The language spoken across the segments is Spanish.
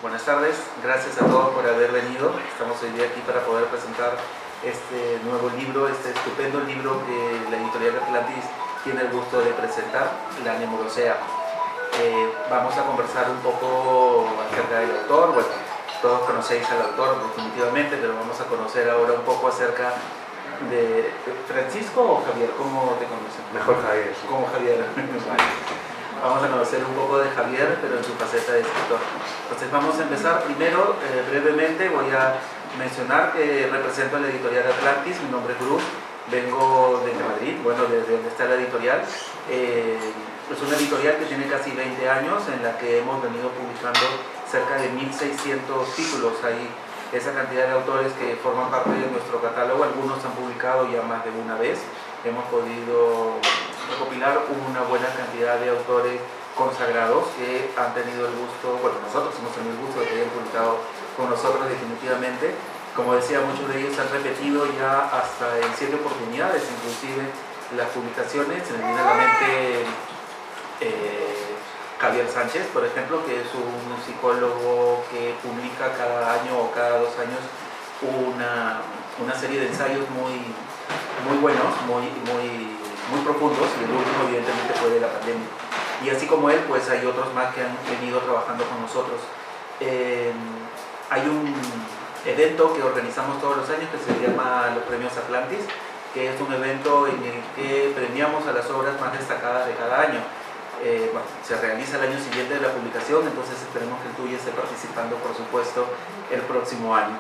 Buenas tardes, gracias a todos por haber venido. Estamos hoy día aquí para poder presentar este nuevo libro, este estupendo libro que la editorial Atlantis tiene el gusto de presentar, La Nemorosea. Vamos a conversar un poco acerca del autor. Bueno, todos conocéis al autor definitivamente, pero vamos a conocer ahora un poco acerca de Francisco o Javier. ¿Cómo te conocen? Mejor Javier. Como Javier. Vamos a conocer un poco de Javier, pero en su faceta de escritor. Entonces vamos a empezar. Primero, brevemente, voy a mencionar que represento a la editorial Atlantis. Mi nombre es Bruce, vengo desde Madrid, bueno, desde donde está la editorial. Es una editorial que tiene casi 20 años, en la que hemos venido publicando cerca de 1.600 títulos. Hay esa cantidad de autores que forman parte de nuestro catálogo. Algunos han publicado ya más de una vez. Hemos podido recopilar una buena cantidad de autores consagrados que han tenido el gusto, bueno, nosotros hemos tenido el gusto de que hayan publicado con nosotros definitivamente. Como decía, muchos de ellos han repetido ya hasta en 7 oportunidades, inclusive las publicaciones. Se me viene a la mente Javier Sánchez, por ejemplo, que es un psicólogo que publica cada año o cada 2 años una serie de ensayos muy buenos, muy profundos, y el último evidentemente fue de la pandemia. Y así como él, pues hay otros más que han venido trabajando con nosotros. Hay un evento que organizamos todos los años que se llama los Premios Atlantis, que es un evento en el que premiamos a las obras más destacadas de cada año. Bueno, se realiza el año siguiente de la publicación, entonces esperemos que el tuyo esté participando, por supuesto, el próximo año.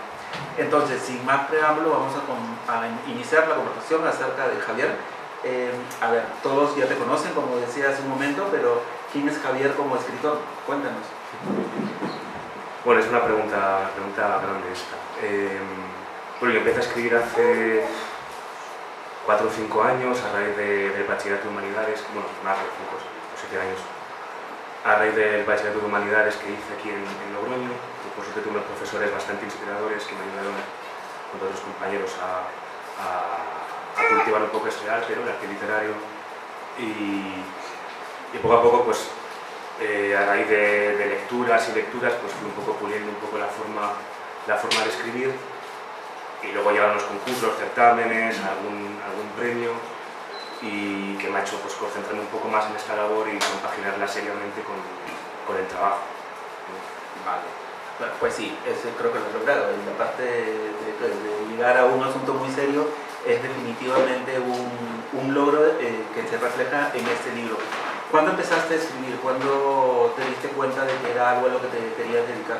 Entonces, sin más preámbulo, vamos a iniciar la conversación acerca de Javier. A ver, todos ya te conocen, como decía hace un momento, pero ¿quién es Javier como escritor? Cuéntanos. Bueno, es una pregunta grande esta. Bueno, yo empecé a escribir hace 4 o 5 años a raíz del bachillerato de humanidades, bueno, más de 5 o 7 años, a raíz del bachillerato de humanidades que hice aquí en Logroño. Por suerte tuve unos profesores bastante inspiradores que me ayudaron con otros compañeros a cultivar un poco este arte, ¿no? El arte literario, y poco a poco, pues a raíz de lecturas y lecturas, pues fui un poco puliendo un poco la forma de escribir, y luego llegaron los concursos, certámenes, algún premio, y que me ha hecho, pues, concentrarme un poco más en esta labor y compaginarla seriamente con el trabajo. Vale. Pues sí, eso creo que lo he logrado. La parte de llegar a un asunto muy serio es definitivamente un logro que se refleja en este libro. ¿Cuándo empezaste a escribir? ¿Cuándo te diste cuenta de que era algo a lo que te querías dedicar?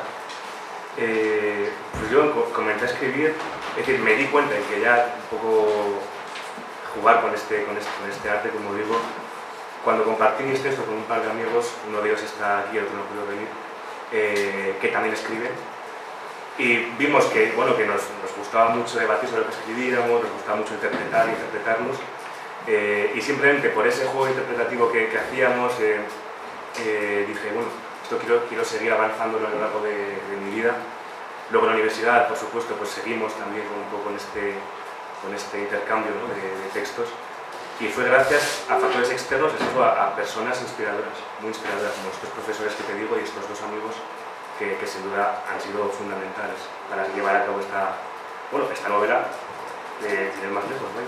Pues yo comencé a escribir, es decir, me di cuenta de que ya un poco jugar con este arte, como digo, cuando compartí mis textos con un par de amigos. Uno de ellos está aquí, otro no pudo venir, que también escribe, y vimos que, bueno, que nos gustaba mucho debatir sobre lo que escribíamos, nos gustaba mucho interpretarlos, y simplemente por ese juego interpretativo que hacíamos, dije, bueno, esto quiero seguir avanzando a lo largo de mi vida. Luego en la universidad, por supuesto, pues seguimos también un poco con este intercambio, ¿no? de textos, y fue gracias a factores externos, a personas inspiradoras, muy inspiradoras, como estos profesores que te digo y estos 2 amigos que sin duda han sido fundamentales para llevar a cabo esta novela de ir más lejos, ¿no?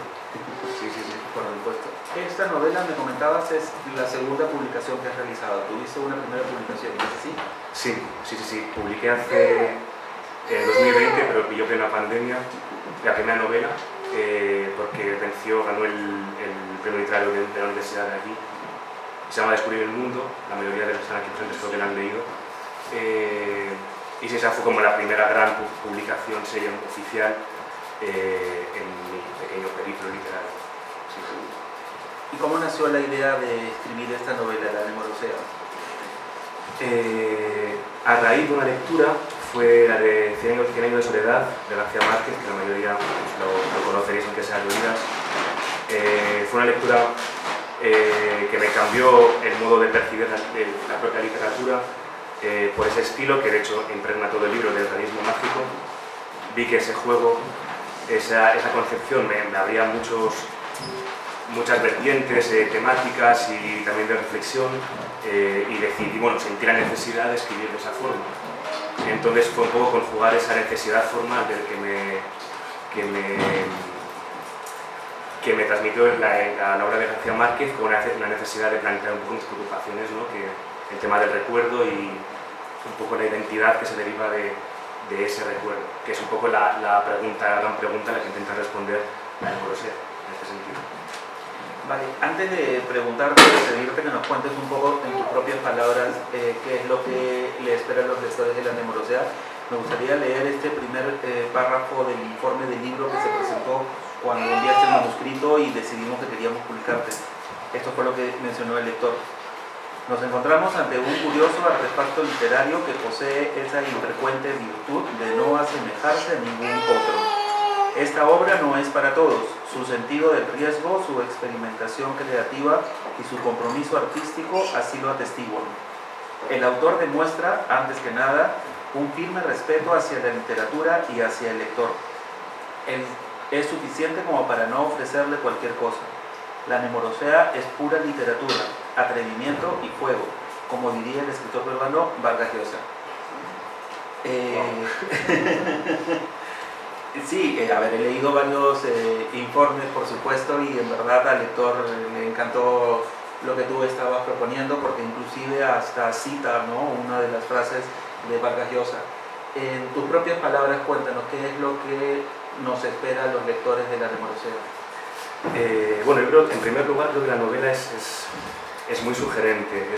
Sí. Por supuesto. Esta novela, me comentabas, es la segunda publicación que has realizado. ¿Tuviste una primera publicación? ¿Es así? Sí. Publiqué hace 2020, pero pilló plena pandemia, la primera novela, porque ganó el premio literario de la universidad de aquí. Se llama Descubrir el mundo. La mayoría de los que están aquí presentes creo que la han leído. Y sí, esa fue como la primera gran publicación seria oficial en mi pequeño periplo literario. Sí. ¿Y cómo nació la idea de escribir esta novela, La Nemorosea? A raíz de una lectura, fue la de 100 años de soledad, de García Márquez, que la mayoría lo conoceréis aunque sean oídas. Fue una lectura que me cambió el modo de percibir la propia literatura, por ese estilo que de hecho impregna todo el libro del realismo mágico. Vi que ese juego, esa concepción me abría muchas vertientes temáticas y también de reflexión, y decidí, sentí la necesidad de escribir de esa forma. Entonces fue un poco conjugar esa necesidad formal del que me transmitió la obra de García Márquez con una necesidad de plantear un poco mis preocupaciones, ¿no? Que el tema del recuerdo y un poco la identidad que se deriva de ese recuerdo, que es un poco la gran pregunta a la que intenta responder la Morosea en este sentido. Vale, antes de preguntarte, de pedirte que nos cuentes un poco en tus propias palabras qué es lo que le esperan los lectores de la Nemorosea, me gustaría leer este primer párrafo del informe del libro que se presentó cuando enviaste el manuscrito y decidimos que queríamos publicarte. Esto fue lo que mencionó el lector. Nos encontramos ante un curioso artefacto literario que posee esa infrecuente virtud de no asemejarse a ningún otro. Esta obra no es para todos. Su sentido del riesgo, su experimentación creativa y su compromiso artístico así lo atestiguan. El autor demuestra, antes que nada, un firme respeto hacia la literatura y hacia el lector. Es suficiente como para no ofrecerle cualquier cosa. La Nemorosea es pura literatura, atrevimiento y fuego, como diría el escritor peruano Vargas Llosa. Sí, he leído varios informes, por supuesto, y en verdad al lector le encantó lo que tú estabas proponiendo, porque inclusive hasta cita, ¿no?, una de las frases de Vargas Llosa. En tus propias palabras, cuéntanos qué es lo que nos espera a los lectores de la Nemorosea. Bueno, yo creo, en primer lugar, creo que la novela es muy sugerente,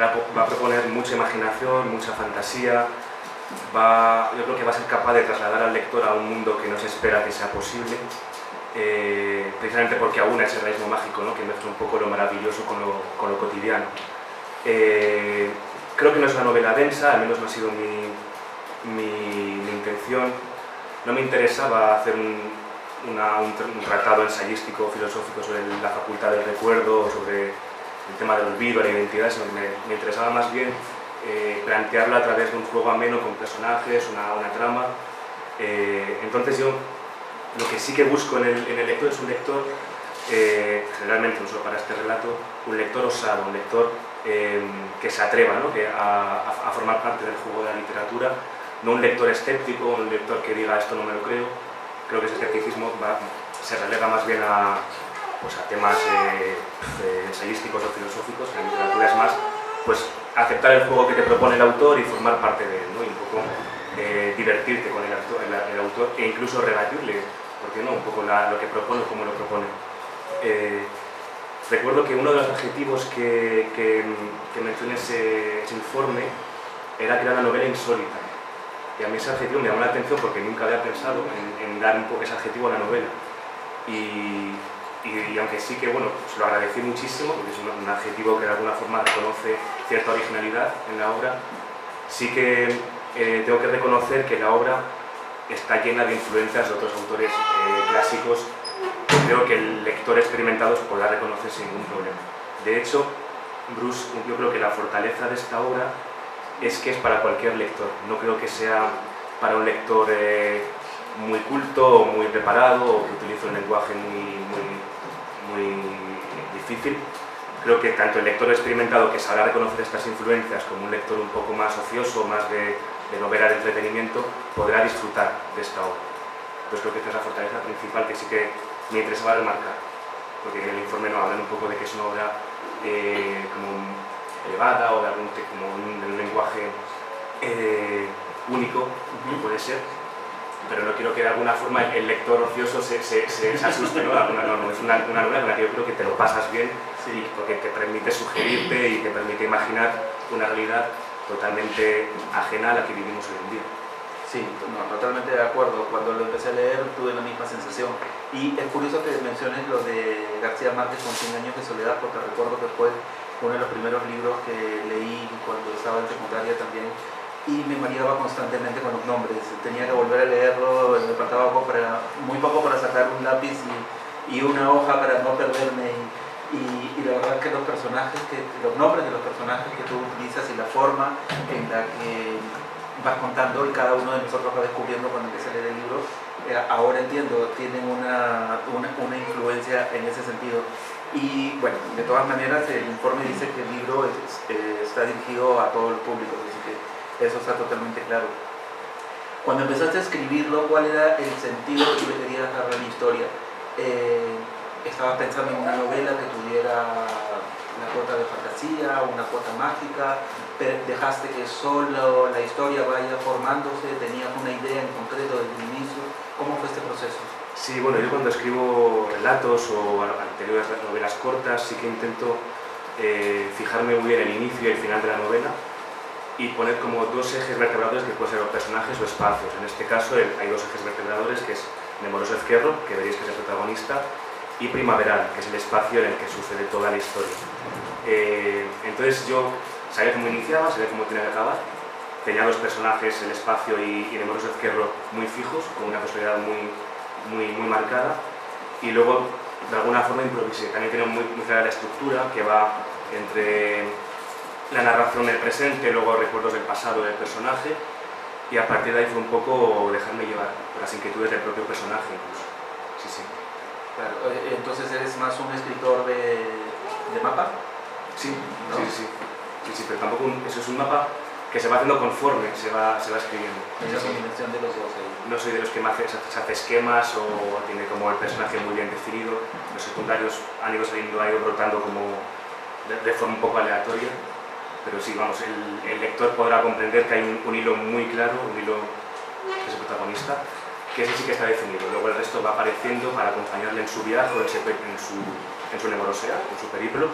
va a proponer mucha imaginación, mucha fantasía, yo creo que va a ser capaz de trasladar al lector a un mundo que no se espera que sea posible, precisamente porque aúna ese realismo mágico, ¿no?, que mezcla un poco lo maravilloso con lo cotidiano. Creo que no es una novela densa, al menos no ha sido mi intención. No me interesaba hacer un tratado ensayístico, filosófico sobre la facultad del recuerdo, sobre el tema del olvido, la identidad, sino que me interesaba más bien plantearla a través de un juego ameno con personajes, una trama. Entonces yo lo que sí que busco en el lector es un lector, generalmente no solo para este relato, un lector osado, un lector que se atreva, ¿no?, a formar parte del juego de la literatura, no un lector escéptico, un lector que diga esto no me lo creo. Creo que ese escepticismo se relega más bien a temas ensayísticos o filosóficos. La literatura es más aceptar el juego que te propone el autor y formar parte de él, ¿no?, y un poco divertirte con el autor e incluso rebatirle, ¿por qué no?, un poco lo que propone o cómo lo propone. Recuerdo que uno de los adjetivos que mencioné en ese informe era que era una novela insólita. Y a mí ese adjetivo me llamó la atención porque nunca había pensado en dar un poco ese adjetivo a la novela. Y aunque sí que, se lo agradecí muchísimo, porque es un adjetivo que de alguna forma reconoce cierta originalidad en la obra, sí que tengo que reconocer que la obra está llena de influencias de otros autores clásicos que creo que el lector experimentado podrá reconocer sin ningún problema. De hecho, Bruce, yo creo que la fortaleza de esta obra es que es para cualquier lector. No creo que sea para un lector muy culto o muy preparado o que utilice un lenguaje muy difícil. Creo que tanto el lector experimentado que sabrá reconocer estas influencias como un lector un poco más ocioso, más de novela de entretenimiento, podrá disfrutar de esta obra. Pues creo que esta es la fortaleza principal que sí que me interesaba remarcar, porque en el informe nos hablan un poco de que es una obra como elevada o de un lenguaje único, que puede ser, pero no quiero que de alguna forma el lector ocioso se asuste, ¿no? No, es una novela con la que yo creo que te lo pasas bien, sí, porque te permite sugerirte y te permite imaginar una realidad totalmente ajena a la que vivimos hoy en día. Sí, totalmente de acuerdo. Cuando lo empecé a leer tuve la misma sensación. Y es curioso que menciones lo de García Márquez con 100 años de soledad, porque recuerdo que fue uno de los primeros libros que leí cuando estaba en secundaria también, y me mareaba constantemente con los nombres. Tenía que volver a leerlo, me faltaba muy poco para sacar un lápiz y una hoja para no perderme. Y la verdad es que los nombres de los personajes que tú utilizas y la forma en la que vas contando y cada uno de nosotros va descubriendo cuando empieza a leer el libro, ahora entiendo, tienen una influencia en ese sentido. Y bueno, de todas maneras el informe dice que el libro está dirigido a todos los públicos, así que eso está totalmente claro. Cuando empezaste a escribirlo, ¿cuál era el sentido que le querías dar a la historia? ¿Estabas pensando en una novela que tuviera una cuota de fantasía, una cuota mágica? ¿Dejaste que solo la historia vaya formándose? ¿Tenías una idea en concreto desde el inicio? ¿Cómo fue este proceso? Sí, bueno, yo cuando escribo relatos o anteriores novelas cortas sí que intento fijarme muy bien el inicio y el final de la novela y poner como dos ejes vertebradores que pueden ser los personajes o espacios. En este caso hay dos ejes vertebradores, que es Nemoroso Ezquerro, que veréis que es el protagonista, y Primaveral, que es el espacio en el que sucede toda la historia. Entonces yo sabía cómo iniciaba, sabía cómo tenía que acabar, tenía dos personajes, el espacio y Nemoroso Ezquerro, muy fijos, con una personalidad muy marcada, y luego de alguna forma improvisé. También tenía muy clara la estructura, que va entre la narración del presente, luego recuerdos del pasado del personaje, y a partir de ahí fue un poco dejarme llevar por las inquietudes del propio personaje incluso. Sí, sí. Claro, entonces eres más un escritor de mapa. Sí, ¿no? sí, pero tampoco eso es un mapa que se va haciendo conforme se va escribiendo. Hay una combinación de los dos ahí. No soy de los que se hace esquemas o tiene como el personaje muy bien definido. Los secundarios han ido saliendo, han ido brotando como de forma un poco aleatoria. Pero sí, vamos, el lector podrá comprender que hay un hilo muy claro, un hilo que es el protagonista, que ese sí que está definido. Luego el resto va apareciendo para acompañarle en su viaje, en su nemorosea, en su periplo,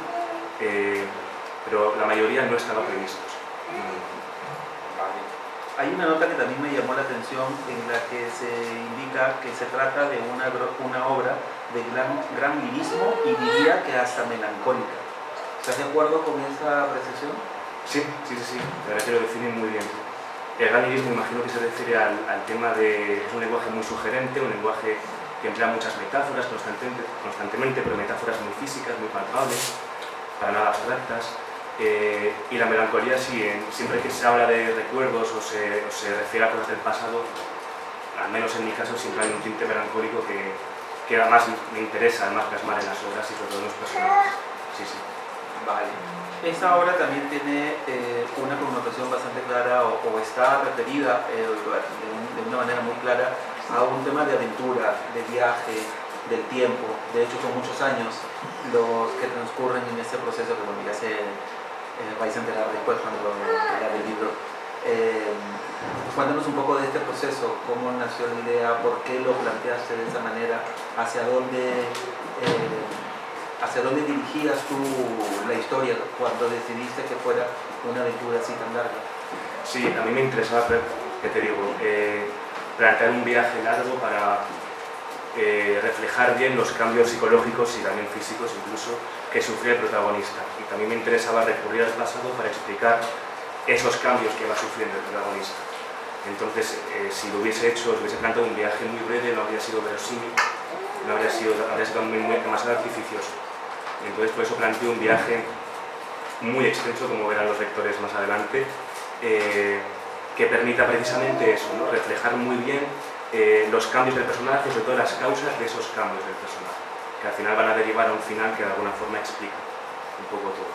pero la mayoría no estaba previstos. Vale. Hay una nota que también me llamó la atención en la que se indica que se trata de una obra de gran lirismo y diría que hasta melancólica. ¿Estás de acuerdo con esa apreciación? Sí, la verdad que lo define muy bien. El gran lirismo imagino que se refiere al tema de... es un lenguaje muy sugerente, un lenguaje que emplea muchas metáforas constantemente, pero metáforas muy físicas, muy palpables, para nada abstractas. Y la melancolía sí, siempre que se habla de recuerdos o se refiere a cosas del pasado, al menos en mi caso siempre hay un tinte melancólico que además me interesa además plasmar en las obras y sobre todo en los personajes. Sí. Vale. Esta obra también tiene una connotación bastante clara o está referida de una manera muy clara a un tema de aventura, de viaje, del tiempo. De hecho, son muchos años los que transcurren en este proceso, que bueno, ya vais a enterar después cuando lea el libro. Cuéntanos un poco de este proceso, cómo nació la idea, por qué lo planteaste de esa manera, hacia dónde dirigías tú la historia cuando decidiste que fuera una aventura así tan larga. Sí, a mí me interesaba, ¿qué te digo? Plantear un viaje largo para reflejar bien los cambios psicológicos y también físicos incluso que sufría el protagonista. Y también me interesaba recurrir al pasado para explicar esos cambios que va sufriendo el protagonista. Entonces, si lo hubiese planteado un viaje muy breve, no habría sido verosímil, habría sido demasiado artificioso. Entonces, por eso planteo un viaje muy extenso, como verán los lectores más adelante, que permita precisamente eso, ¿no? Reflejar muy bien los cambios del personaje, sobre todo las causas de esos cambios del personaje, que al final van a derivar a un final que de alguna forma explica un poco todo.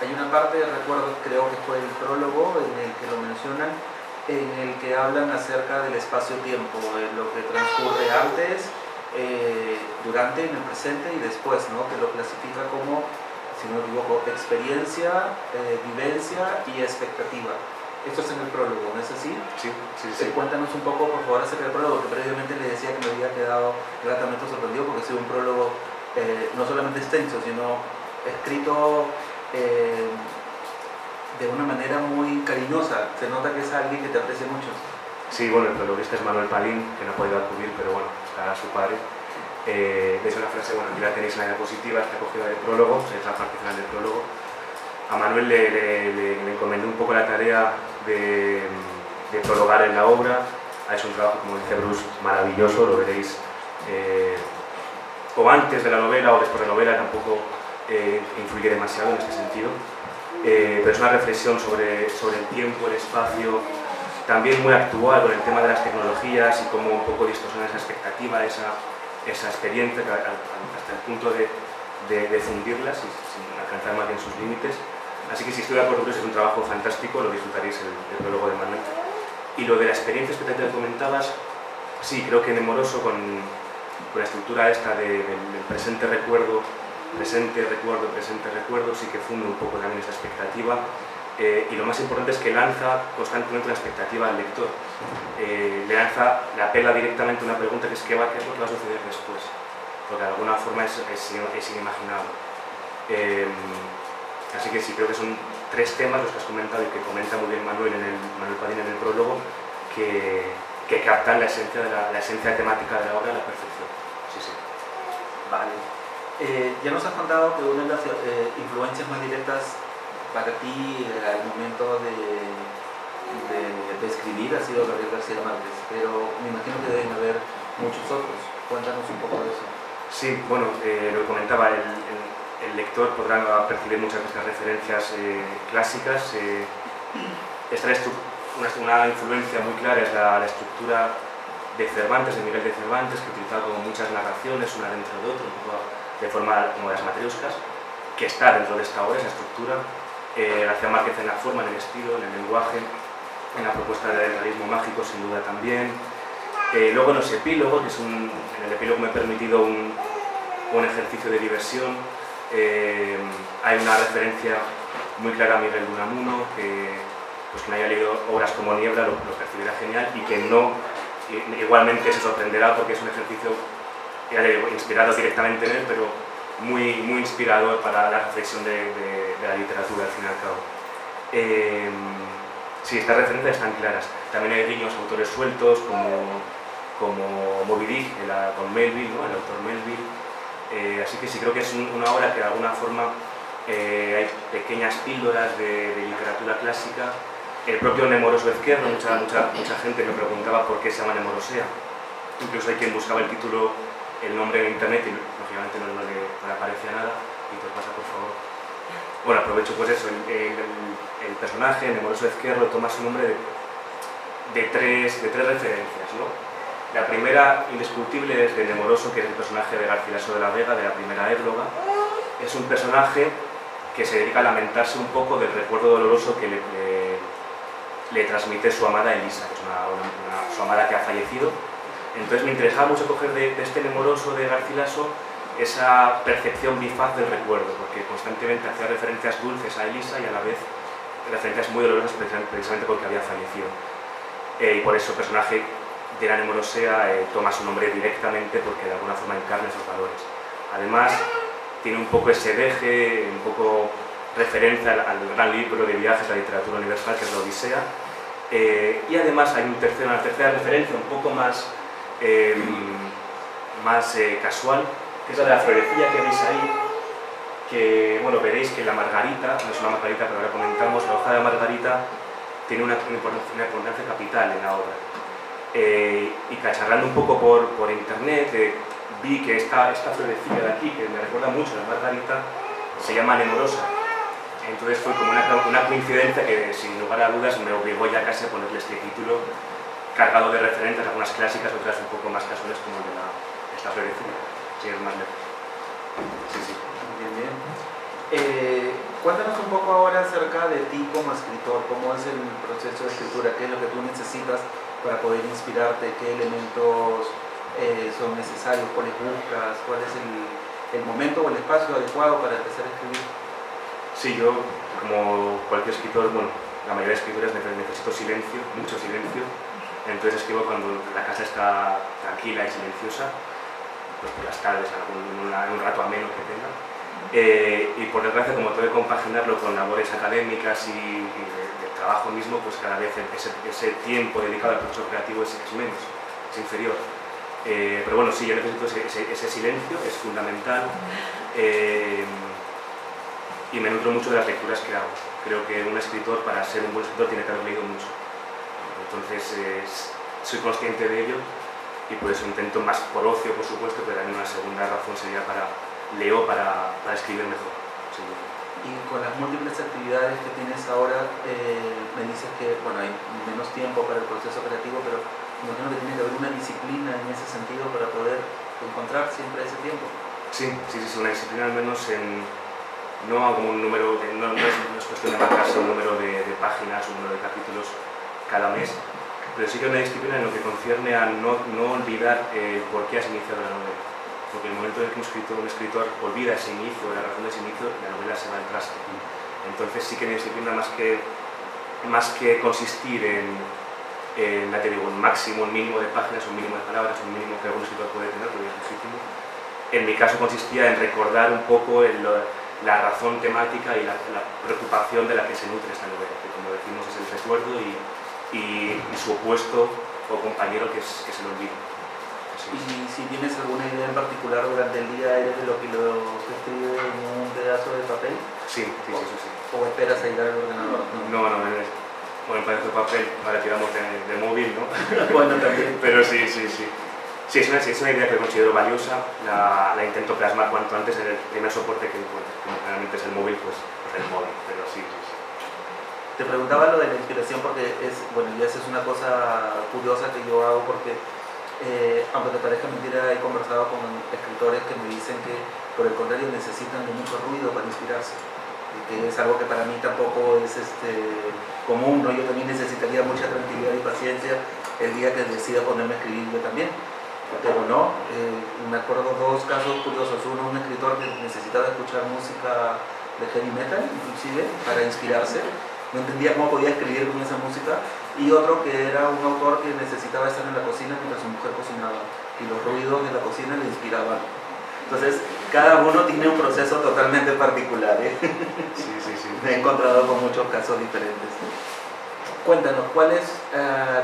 Hay una parte, recuerdo, creo que fue el prólogo en el que lo mencionan, en el que hablan acerca del espacio-tiempo, de lo que transcurre antes, durante, en el presente y después, ¿no? Que lo clasifica como, si no me equivoco, experiencia, vivencia y expectativa. Esto es en el prólogo, ¿no es así? Sí. Cuéntanos un poco, por favor, acerca del prólogo, que previamente le decía que me había quedado gratamente sorprendido porque ha sido un prólogo no solamente extenso, sino escrito de una manera muy cariñosa. Se nota que es alguien que te aprecia mucho. Sí, bueno, el prologuista es Manuel Palín, que no ha podido acudir, pero bueno, está su padre. De hecho, la frase, bueno, aquí la tenéis en la diapositiva, está cogida del prólogo, es la parte final del prólogo. A Manuel le encomendé un poco la tarea de prologar en la obra. Ha hecho un trabajo, como dice Bruce, maravilloso, lo veréis o antes de la novela o después de la novela, tampoco influye demasiado en este sentido. Pero es una reflexión sobre el tiempo, el espacio, también muy actual con el tema de las tecnologías y cómo un poco distorsiona esa expectativa, esa experiencia hasta el punto de fundirlas y sin alcanzar más bien sus límites. Así que si estoy de acuerdo con eso, es un trabajo fantástico, lo disfrutaréis el prólogo de Manuel. Y lo de la experiencia que te comentabas, sí, creo que en Nemoroso, con la estructura esta del presente recuerdo, presente recuerdo, sí que funde un poco también esa expectativa. Y lo más importante es que lanza constantemente una expectativa al lector. Le apela directamente una pregunta que es ¿qué es lo que va a suceder después? Porque de alguna forma es inimaginable. Así que sí, creo que son tres temas los que has comentado y que comenta muy bien Manuel Padín en el prólogo, que captan la esencia temática de la obra a la perfección. Sí, sí. Vale. Ya nos has contado que una de las influencias más directas para ti al momento de escribir ha sido Gabriel García Márquez, pero me imagino que deben haber muchos otros. Cuéntanos un poco de eso. Sí, bueno, lo comentaba, el lector podrá percibir muchas de estas referencias clásicas. Una influencia muy clara es la estructura de Cervantes, de Miguel de Cervantes, que utiliza como muchas narraciones, una dentro de otra, un poco de forma como las matrioscas, que está dentro de esta obra, esa estructura. García Márquez en la forma, en el estilo, en el lenguaje, en la propuesta del realismo mágico sin duda también. Luego en los epílogos, en el epílogo me he permitido un ejercicio de diversión. Hay una referencia muy clara a Miguel de Unamuno, que quien haya leído obras como Niebla lo percibirá genial y que no igualmente se sorprenderá porque es un ejercicio, ya le digo, inspirado directamente en él, pero muy inspirador para la reflexión de la literatura al fin y al cabo. Sí, estas referencias están claras. También hay guiños a autores sueltos como Moby Dick, con Melville, ¿no? El autor Melville. Así que sí creo que es una obra que de alguna forma hay pequeñas píldoras de literatura clásica. El propio Nemoroso Ezquerro, mucha gente me preguntaba por qué se llama Nemorosea. Incluso hay quien buscaba el nombre en internet y lógicamente no le aparecía nada. Y te pasa, por favor. Bueno, aprovecho pues eso, el personaje, Nemoroso Ezquerro, toma su nombre de tres referencias, ¿no? La primera, indiscutible, es de Nemoroso, que es el personaje de Garcilaso de la Vega, de la primera égloga. Es un personaje que se dedica a lamentarse un poco del recuerdo doloroso que le transmite su amada Elisa, que es su amada que ha fallecido. Entonces me interesaba mucho coger de este Nemoroso de Garcilaso esa percepción bifaz del recuerdo, porque constantemente hacía referencias dulces a Elisa y a la vez referencias muy dolorosas precisamente porque había fallecido. Y por eso el personaje de la Nemorosea toma su nombre directamente porque de alguna forma encarna esos valores. Además, tiene un poco ese deje, un poco referencia al gran libro de viajes de la literatura universal, que es la Odisea. Y además hay una tercera referencia un poco más casual, que es la de la florecilla que veis ahí, que bueno, veréis que la margarita, no es una margarita pero ahora comentamos, la hoja de la margarita tiene una importancia capital en la obra. Y cacharrando un poco por internet, vi que esta florecilla de aquí, que me recuerda mucho a la margarita, se llama Nemorosa. Entonces fue como una coincidencia que sin lugar a dudas me obligó ya casi a ponerle este título cargado de referencias, algunas clásicas, otras un poco más casuales como el de esta florecilla. Sí, es más lejos. Sí. Bien. Cuéntanos un poco ahora acerca de ti como escritor, cómo es el proceso de escritura, qué es lo que tú necesitas para poder inspirarte, qué elementos son necesarios, cuáles buscas, cuál es el momento o el espacio adecuado para empezar a escribir. Sí, yo, como cualquier escritor, bueno, la mayoría de escritores necesito silencio, mucho silencio. Entonces escribo cuando la casa está tranquila y silenciosa, pues por las tardes, en un rato ameno que tenga. Y por desgracia, como tengo que compaginarlo con labores académicas y del trabajo mismo, pues cada vez ese tiempo dedicado al proceso creativo es menos, es inferior. Pero bueno, sí, yo necesito ese silencio, es fundamental. Y me nutro mucho de las lecturas que hago. Creo que un escritor, para ser un buen escritor, tiene que haber leído mucho. Entonces, soy consciente de ello y por eso intento, más por ocio, por supuesto, pero también una segunda razón sería leo para escribir mejor. Sí. Y con las múltiples actividades que tienes ahora, me dices que bueno, hay menos tiempo para el proceso creativo, pero imagino que tiene que haber una disciplina en ese sentido para poder encontrar siempre ese tiempo. Sí, una disciplina al menos no como un número, no es cuestión de marcarse un número de páginas, un número de capítulos cada mes, pero sí que hay una disciplina en lo que concierne a no olvidar por qué has iniciado la novela. Porque en el momento en el que un escritor olvida ese inicio, la razón de ese inicio, la novela se va al traste. Entonces sí que hay una disciplina más que consistir en un máximo, un mínimo de páginas, un mínimo de palabras, un mínimo que algún escritor puede tener, porque es legítimo. En mi caso consistía en recordar un poco la razón temática y la preocupación de la que se nutre esta novela, que como decimos es el recuerdo y su opuesto o compañero que es el olvido. Y si tienes alguna idea en particular durante el día, ¿eres de lo que escribe en un pedazo de papel? Sí. ¿O esperas a llegar al ordenador? No, bueno, en pedazo de papel, para que vamos de móvil, ¿no? Bueno, también. Pero sí. Sí, es una idea que considero valiosa, la intento plasmar cuanto antes en el primer soporte que encuentro. Como generalmente es el móvil, pues el móvil, pero sí. Te preguntaba lo de la inspiración porque ya esa es una cosa curiosa que yo hago porque aunque te parezca mentira, he conversado con escritores que me dicen que por el contrario necesitan de mucho ruido para inspirarse, y que es algo que para mí tampoco es común, ¿no? Yo también necesitaría mucha tranquilidad y paciencia el día que decida ponerme a escribir yo también, pero no. Me acuerdo dos casos curiosos: uno, un escritor que necesitaba escuchar música de heavy metal inclusive para inspirarse, no entendía cómo podía escribir con esa música, y otro que era un autor que necesitaba estar en la cocina mientras su mujer cocinaba y los ruidos de la cocina le inspiraban. Entonces cada uno tiene un proceso totalmente particular, ¿eh? Sí. Me he encontrado con muchos casos diferentes. Cuéntanos, ¿cuál es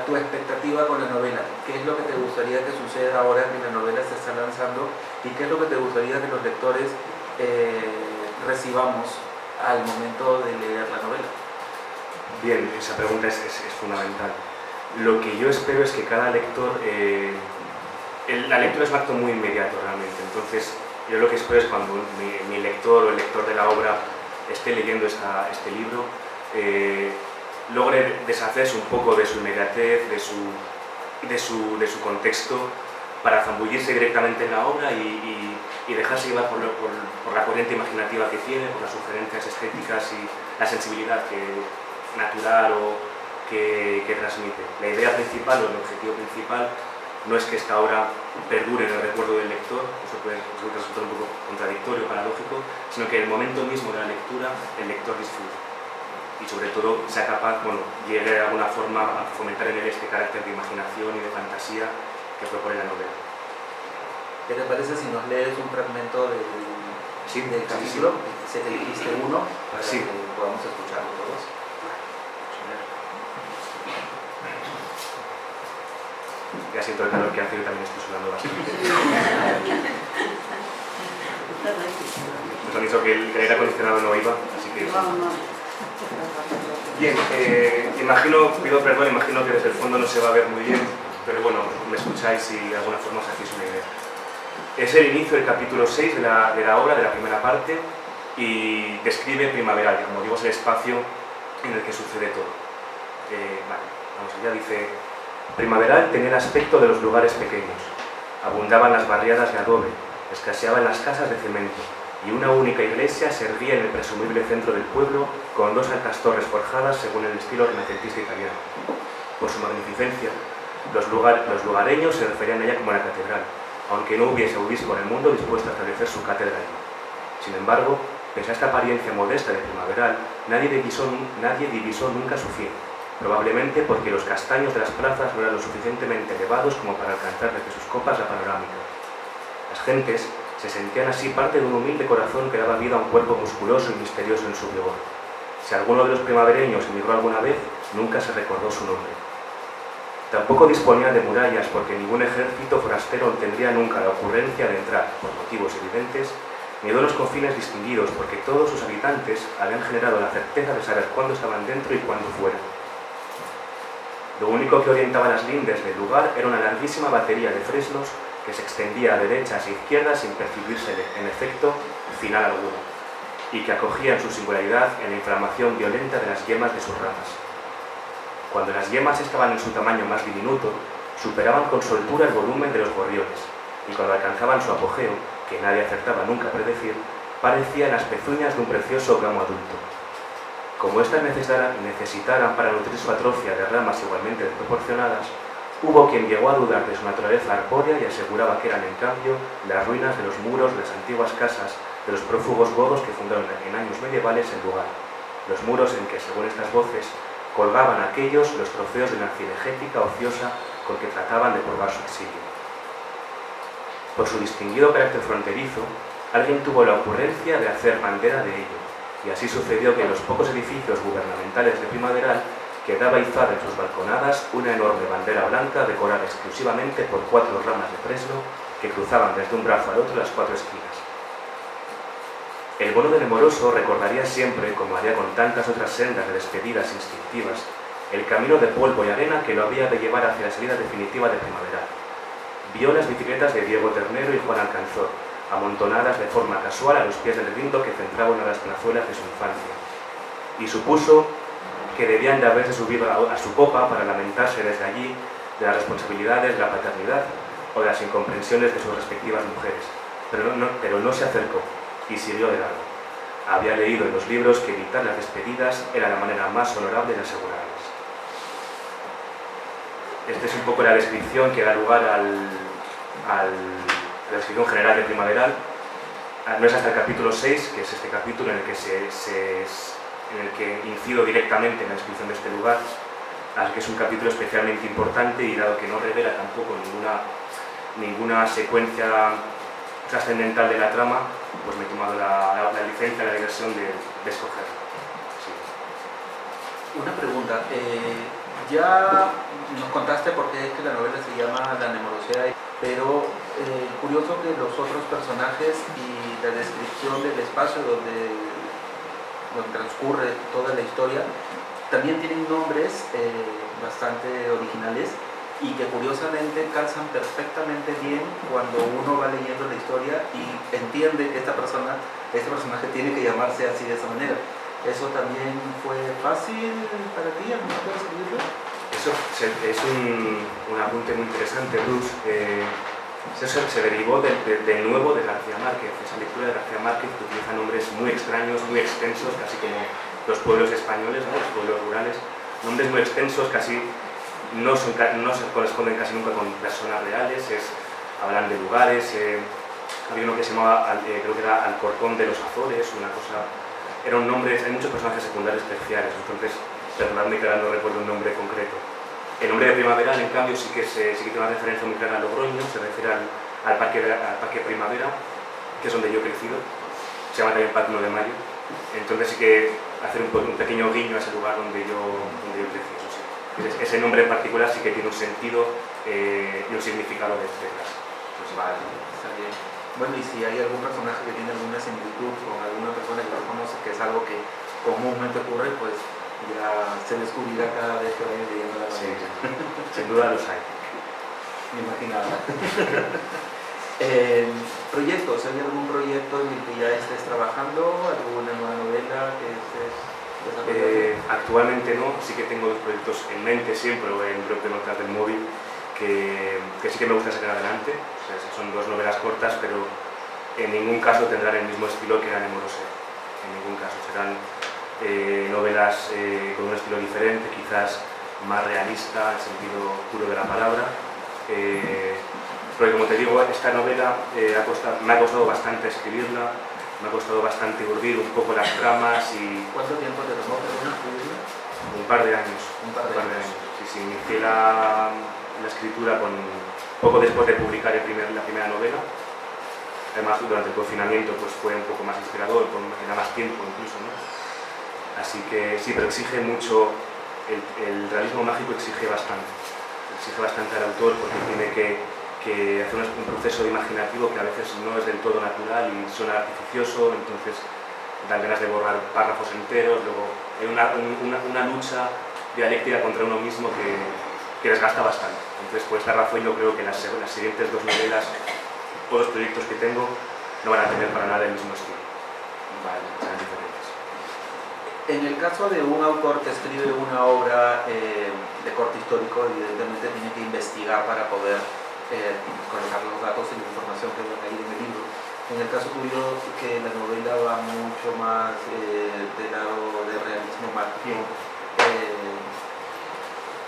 tu expectativa con la novela? ¿Qué es lo que te gustaría que suceda ahora que la novela se está lanzando? ¿Y qué es lo que te gustaría que los lectores recibamos al momento de leer la novela? Bien, esa pregunta es fundamental. Lo que yo espero es que cada lector... la lectura es un acto muy inmediato realmente, entonces yo lo que espero es cuando mi lector o el lector de la obra esté leyendo este libro, logre deshacerse un poco de su inmediatez, de su contexto, para zambullirse directamente en la obra y dejarse llevar por la corriente imaginativa que tiene, por las sugerencias estéticas y la sensibilidad natural que transmite. La idea principal o el objetivo principal no es que esta obra perdure en el recuerdo del lector, eso puede resultar un poco contradictorio, paradójico, sino que en el momento mismo de la lectura el lector disfrute y sobre todo sea capaz, llegue de alguna forma a fomentar en él este carácter de imaginación y de fantasía que propone la novela. ¿Qué te parece si nos lees un fragmento del capítulo? Sé que dijiste uno, para que podamos escucharlo todos. Ya siento el calor que hace, yo también estoy sudando bastante. Nos han dicho que el aire acondicionado no iba, así que... Bien, pido perdón, imagino que desde el fondo no se va a ver muy bien, pero bueno, me escucháis y de alguna forma os hacéis una idea. Es el inicio del capítulo 6 de la obra, de la primera parte, y describe primaveral, que como digo es el espacio en el que sucede todo. Vamos allá, dice: primaveral tenía el aspecto de los lugares pequeños. Abundaban las barriadas de adobe, escaseaban las casas de cemento, y una única iglesia se erguía en el presumible centro del pueblo con dos altas torres forjadas según el estilo renacentista italiano. Por su magnificencia, los lugareños se referían a ella como la catedral, aunque no hubiese obispo en el mundo dispuesto a establecer su cátedra allí. Sin embargo, pese a esta apariencia modesta de primaveral, nadie divisó nunca su fin, probablemente porque los castaños de las plazas no eran lo suficientemente elevados como para alcanzar desde sus copas la panorámica. Las gentes se sentían así parte de un humilde corazón que daba vida a un cuerpo musculoso y misterioso en su vigor. Si alguno de los primavereños emigró alguna vez, nunca se recordó su nombre. Tampoco disponía de murallas porque ningún ejército forastero tendría nunca la ocurrencia de entrar, por motivos evidentes, ni de unos confines distinguidos porque todos sus habitantes habían generado la certeza de saber cuándo estaban dentro y cuándo fuera. Lo único que orientaba las lindes del lugar era una larguísima batería de fresnos que se extendía a derechas e izquierdas sin percibirse en efecto final alguno, y que acogía en su singularidad en la inflamación violenta de las yemas de sus ramas. Cuando las yemas estaban en su tamaño más diminuto, superaban con soltura el volumen de los gorriones, y cuando alcanzaban su apogeo, que nadie acertaba nunca a predecir, parecían las pezuñas de un precioso gamo adulto. Como éstas necesitaran para nutrir su atrofia de ramas igualmente desproporcionadas, hubo quien llegó a dudar de su naturaleza arbórea y aseguraba que eran, en cambio, las ruinas de los muros de las antiguas casas de los prófugos godos que fundaron en años medievales el lugar, los muros en que, según estas voces, colgaban aquellos los trofeos de una cinegética ociosa con que trataban de probar su exilio. Por su distinguido carácter fronterizo, alguien tuvo la ocurrencia de hacer bandera de ello, y así sucedió que en los pocos edificios gubernamentales de Primaveral quedaba izada en sus balconadas una enorme bandera blanca decorada exclusivamente por 4 ramas de fresno que cruzaban desde un brazo al otro las 4 esquinas. El bono del Nemoroso recordaría siempre, como haría con tantas otras sendas de despedidas instintivas, el camino de polvo y arena que lo había de llevar hacia la salida definitiva de Primaveral. Vio las bicicletas de Diego Ternero y Juan Alcanzor, amontonadas de forma casual a los pies del lindo que centraba una de las plazuelas de su infancia, y supuso que debían de haberse subido a su popa para lamentarse desde allí de las responsabilidades de la paternidad o de las incomprensiones de sus respectivas mujeres, pero no se acercó y siguió de largo. Había leído en los libros que evitar las despedidas era la manera más honorable de asegurarlas. Esta es un poco la descripción que da lugar a la descripción general de Primaveral. No es hasta el capítulo 6, que es este capítulo en el que incido directamente en la descripción de este lugar, así que es un capítulo especialmente importante y dado que no revela tampoco ninguna secuencia trascendental de la trama, pues me he tomado la licencia, la diversión de escogerlo. Sí. Una pregunta, ya nos contaste por qué es que la novela se llama La Nemorosea, pero curioso que los otros personajes y la descripción del espacio donde transcurre toda la historia también tienen nombres bastante originales y que curiosamente calzan perfectamente bien cuando uno va leyendo la historia y entiende que este personaje tiene que llamarse así de esa manera. ¿Eso también fue fácil para ti al momento de escribirlo? Eso es un apunte muy interesante, Bruce. Eso se derivó de nuevo de García Márquez, esa lectura de García Márquez que utiliza nombres muy extraños, muy extensos, casi como los pueblos españoles, ¿no? Los pueblos rurales, nombres muy extensos, casi no se corresponden casi nunca con personas reales, hablan de lugares. Había uno que se llamaba, creo que era Alcorcón de los Azores, una cosa, eran nombres, hay muchos personajes secundarios terciarios, entonces perdonadme que ahora no recuerdo un nombre concreto. El nombre de Primaveral, en cambio, sí que tiene una referencia muy clara a Logroño, se refiere al parque Primavera, que es donde yo he crecido, se llama también Parque 1 de Mayo, entonces sí que hacer un pequeño guiño a ese lugar donde yo crecí, eso sí. Entonces, ese nombre en particular sí que tiene un sentido y un significado detrás. Pues vale, está bien. Bueno, y si hay algún personaje que tiene alguna similitud con alguna persona que lo conoce, que es algo que comúnmente ocurre, pues ya se descubrirá cada vez que vayan leyendo la novela. Sí, sin duda los hay. Me imaginaba. ¿Proyectos? ¿Hay algún proyecto en el que ya estés trabajando? ¿Alguna nueva novela que estés desarrollando? Actualmente no, sí que tengo dos proyectos en mente siempre, o en bloc de notas del móvil, que sí que me gusta sacar adelante. O sea, son 2 novelas cortas, pero en ningún caso tendrán el mismo estilo que La Nemorosea. En ningún caso. Serán novelas con un estilo diferente, quizás más realista en sentido puro de la palabra, porque como te digo, esta novela me ha costado bastante escribirla, me ha costado bastante urdir un poco las tramas y... ¿Cuánto tiempo te tomó escribirla? Un par de años. Sí, inicié la escritura poco después de publicar la primera novela. Además, durante el confinamiento pues fue un poco más inspirador, era más tiempo incluso, ¿no? Así que sí, pero exige mucho, el realismo mágico exige bastante al autor porque tiene que hacer un proceso imaginativo que a veces no es del todo natural y suena artificioso, entonces dan ganas de borrar párrafos enteros, luego hay una lucha dialéctica contra uno mismo que desgasta bastante. Entonces, por esta razón yo creo que las siguientes 2 novelas o los proyectos que tengo no van a tener para nada el mismo estilo. Vale. Serán diferentes. En el caso de un autor que escribe una obra de corte histórico, evidentemente tiene que investigar para poder colectar los datos y la información que van a ir en el libro. En el caso tuyo, que la novela va mucho más del lado de realismo mágico,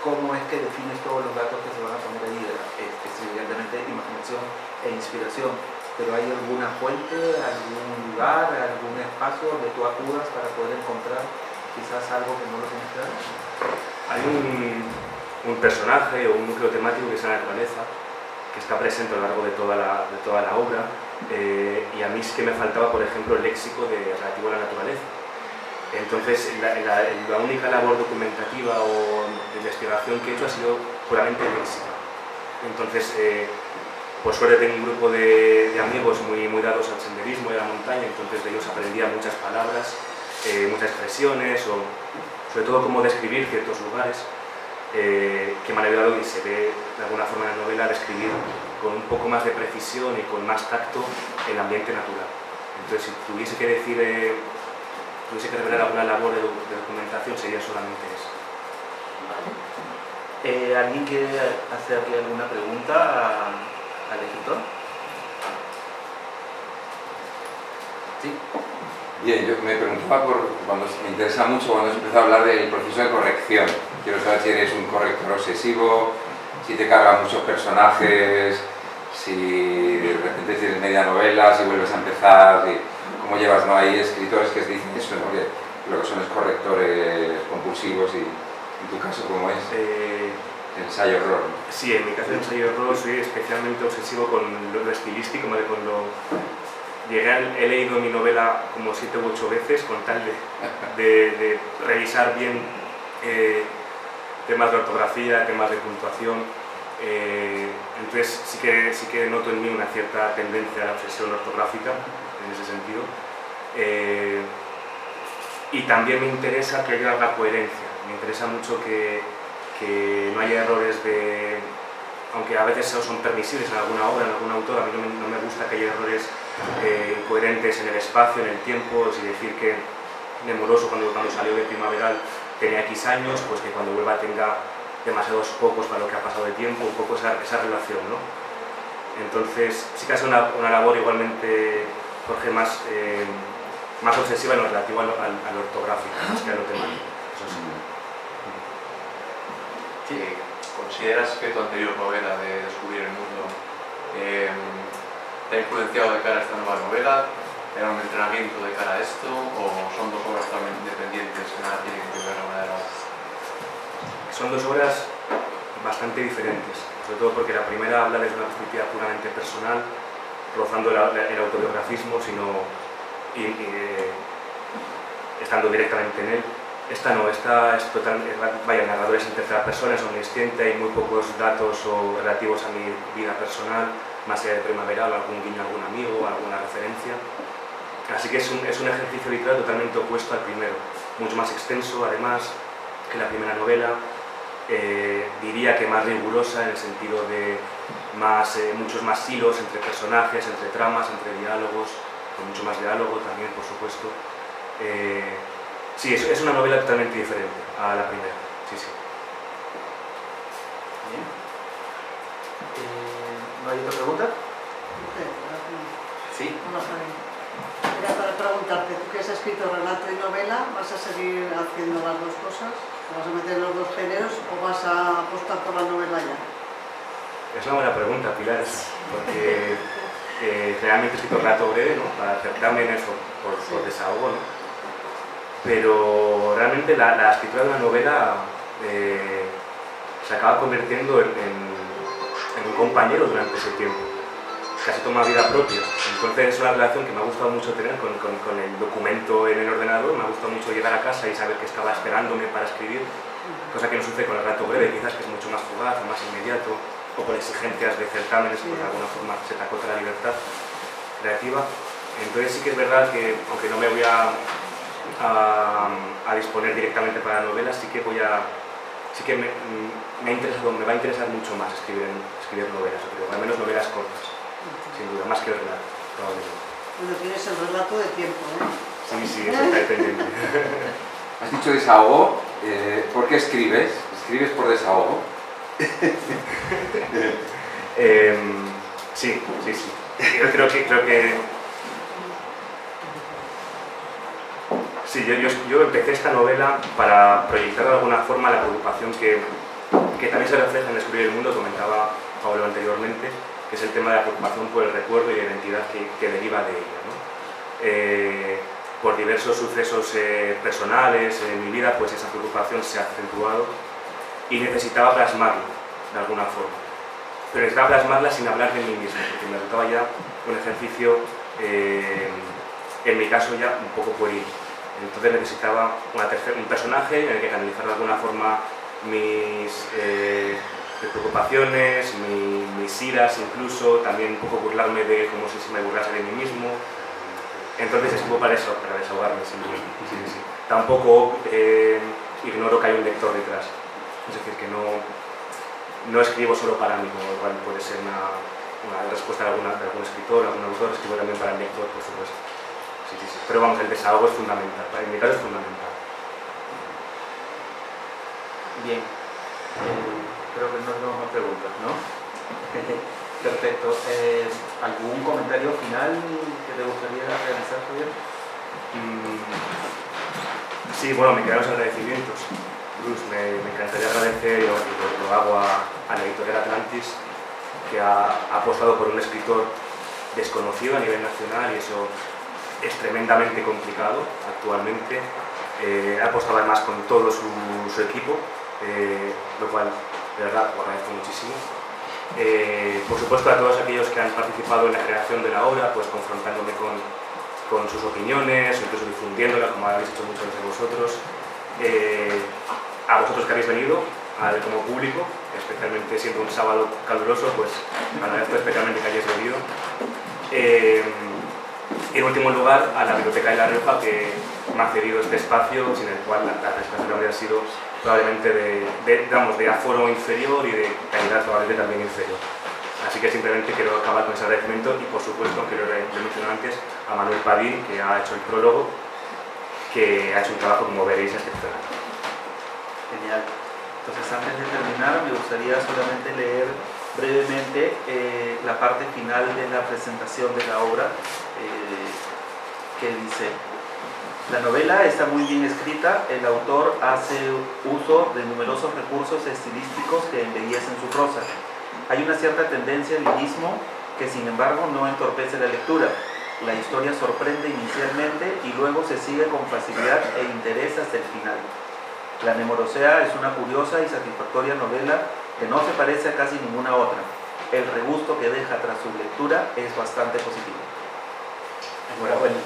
¿cómo es que defines todos los datos que se van a poner ahí? Es evidentemente imaginación e inspiración, pero ¿hay alguna fuente, algún lugar, algún espacio donde tú acudas para poder encontrar quizás algo que no lo tienes que dar? Hay un personaje o un núcleo temático que es la naturaleza, que está presente a lo largo de toda la obra, y a mí es que me faltaba, por ejemplo, el léxico relativo a la naturaleza. Entonces, la única labor documentativa o de investigación que he hecho ha sido puramente léxica. Entonces, por suerte tengo un grupo de amigos muy dados al senderismo y a la montaña, entonces de ellos aprendía muchas palabras, muchas expresiones, o sobre todo cómo describir ciertos lugares, que me han ayudado, y se ve de alguna forma en la novela, a describir con un poco más de precisión y con más tacto el ambiente natural. Entonces, si tuviese que decir, tuviese que revelar alguna labor de documentación, sería solamente eso. Vale. ¿Alguien quiere hacerle alguna pregunta al escritor? Sí. Bien, yo me preguntaba me interesa mucho cuando se empezó a hablar del proceso de corrección. Quiero saber si eres un corrector obsesivo, si te cargan muchos personajes, si de repente tienes media novela, si vuelves a empezar, cómo llevas, ¿no? Hay escritores que dicen eso, ¿no? Que lo que son es correctores compulsivos, y en tu caso, ¿cómo es? Ensayo-error. Sí, en mi caso de ensayo-error soy especialmente obsesivo con lo estilístico, ¿vale? He leído mi novela como 7 u 8 veces con tal de revisar bien temas de ortografía, temas de puntuación. Entonces sí que noto en mí una cierta tendencia a la obsesión ortográfica en ese sentido. Y también me interesa que haya la coherencia. Me interesa mucho que no haya errores aunque a veces son permisibles en alguna obra, en algún autor, a mí no me gusta que haya errores incoherentes en el espacio, en el tiempo. Es decir, que de Moroso, cuando salió de Primaveral, tenía X años, pues que cuando vuelva tenga demasiados pocos para lo que ha pasado de tiempo, un poco esa relación, ¿no? Entonces, sí que hace una labor igualmente, Jorge, más obsesiva en lo relativo al ortográfico, más que a lo temático. Eso sí. ¿Consideras que tu anterior novela de Descubrir el Mundo te ha influenciado de cara a esta nueva novela? ¿Era un entrenamiento de cara a esto? ¿O son dos obras totalmente independientes que nada tienen que ver una de las otras? Son dos obras bastante diferentes, sobre todo porque la primera habla desde una perspectiva puramente personal, rozando el autobiografismo, estando directamente en él. Esta no, esta es totalmente, vaya, narradores en tercera persona, es omnisciente, hay muy pocos datos relativos a mi vida personal, más allá de Primaveral, algún guiño a algún amigo, alguna referencia. Así que es un ejercicio literario totalmente opuesto al primero, mucho más extenso además que la primera novela, diría que más rigurosa en el sentido de muchos más hilos entre personajes, entre tramas, entre diálogos, con mucho más diálogo también, por supuesto. Sí, es una novela totalmente diferente a la primera, sí. Bien. ¿No hay otra pregunta? Sí. Hola, Javi. Era para preguntarte, tú que has escrito relato y novela, ¿vas a seguir haciendo las dos cosas? ¿Te vas a meter en los dos géneros o vas a apostar por la novela ya? Es una buena pregunta, Pilar, porque generalmente he escrito relato breve, ¿no? Para certámenes o por desahogo, ¿no? Pero realmente la escritura de una novela se acaba convirtiendo en un compañero durante ese tiempo. Casi toma vida propia. Entonces es una relación que me ha gustado mucho tener con el documento en el ordenador. Me ha gustado mucho llegar a casa y saber que estaba esperándome para escribir, cosa que no sucede con el relato breve, quizás, que es mucho más fugaz, más inmediato, o con exigencias de certámenes, pues de alguna forma se te acota la libertad creativa. Entonces sí que es verdad que, aunque no me voy a disponer directamente para novelas, sí que me va a interesar mucho más escribir novelas, creo, al menos novelas cortas, sin duda, más que el relato, probablemente. Bueno, tienes el relato de tiempo, ¿eh? Sí, eso está dependiente. Has dicho desahogo, ¿por qué escribes? ¿Escribes por desahogo? Sí. Yo creo que Sí, yo empecé esta novela para proyectar de alguna forma la preocupación que también se refleja en Descubrir el Mundo, comentaba Pablo anteriormente, que es el tema de la preocupación por el recuerdo y la identidad que deriva de ella, ¿no? Por diversos sucesos personales en mi vida, pues esa preocupación se ha acentuado y necesitaba plasmarla de alguna forma. Pero necesitaba plasmarla sin hablar de mí mismo, porque me resultaba ya un ejercicio, en mi caso ya un poco pueril. Entonces necesitaba un personaje en el que canalizar de alguna forma mis preocupaciones, mis iras incluso, también un poco burlarme de él como si me burlase de mí mismo. Entonces escribo para eso, para desahogarme. Sí. Tampoco ignoro que hay un lector detrás. Es decir, que no escribo solo para mí, como igual puede ser una respuesta de algún escritor, algún autor, escribo también para el lector, por supuesto. Sí. Pero vamos, el desahogo es fundamental, en mi caso es fundamental. Bien, creo que no tenemos más preguntas, ¿no? Perfecto. ¿Algún comentario final que te gustaría realizar, Javier? Sí, bueno, me quedan los agradecimientos. Bruce, me encantaría agradecer, y lo hago a la editorial Atlantis, que ha apostado por un escritor desconocido a nivel nacional, y eso es tremendamente complicado actualmente. Ha apostado además con todo su equipo, lo cual de verdad lo agradezco muchísimo. Por supuesto a todos aquellos que han participado en la creación de la obra, pues confrontándome con sus opiniones, incluso difundiéndola, como habéis hecho muchos de vosotros. A vosotros que habéis venido, como público, especialmente siendo un sábado caluroso, pues agradezco especialmente que hayáis venido. Y en último lugar, a la Biblioteca de La Rioja, que me ha cedido este espacio, sin el cual la presentación habría sido probablemente de aforo inferior y de calidad probablemente también inferior. Así que simplemente quiero acabar con ese agradecimiento y, por supuesto, aunque lo he mencionado antes, a Manuel Padín, que ha hecho el prólogo, que ha hecho un trabajo, como veréis, excepcional. Genial. Entonces, antes de terminar, me gustaría solamente leer brevemente la parte final de la presentación de la obra, que dice: la novela está muy bien escrita, el autor hace uso de numerosos recursos estilísticos que embellecen su prosa. Hay una cierta tendencia al lirismo que, sin embargo, no entorpece la lectura. La historia sorprende inicialmente y luego se sigue con facilidad e interés hasta el final. La Nemorosea es una curiosa y satisfactoria novela que no se parece a casi ninguna otra. El regusto que deja tras su lectura es bastante positivo. Enhorabuena.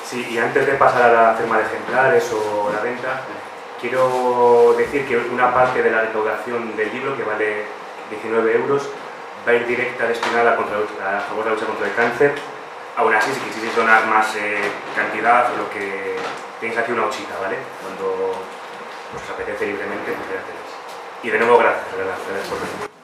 Sí, y antes de pasar a la firma de ejemplares o la venta, quiero decir que una parte de la recaudación del libro, que vale 19 euros, va a ir directa destinada a favor de la lucha contra el cáncer. Aún así, si quisierais donar más cantidad o lo que tenéis aquí, una ochita, ¿vale? Cuando os apetece libremente, pues ya tenéis. Y de nuevo, gracias, de verdad, gracias por venir.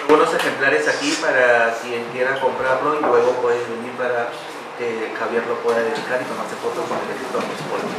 Algunos ejemplares aquí para quien quiera comprarlo, y luego puede venir para que Javier lo pueda dedicar y tomarse fotos con el escritor, por supuesto.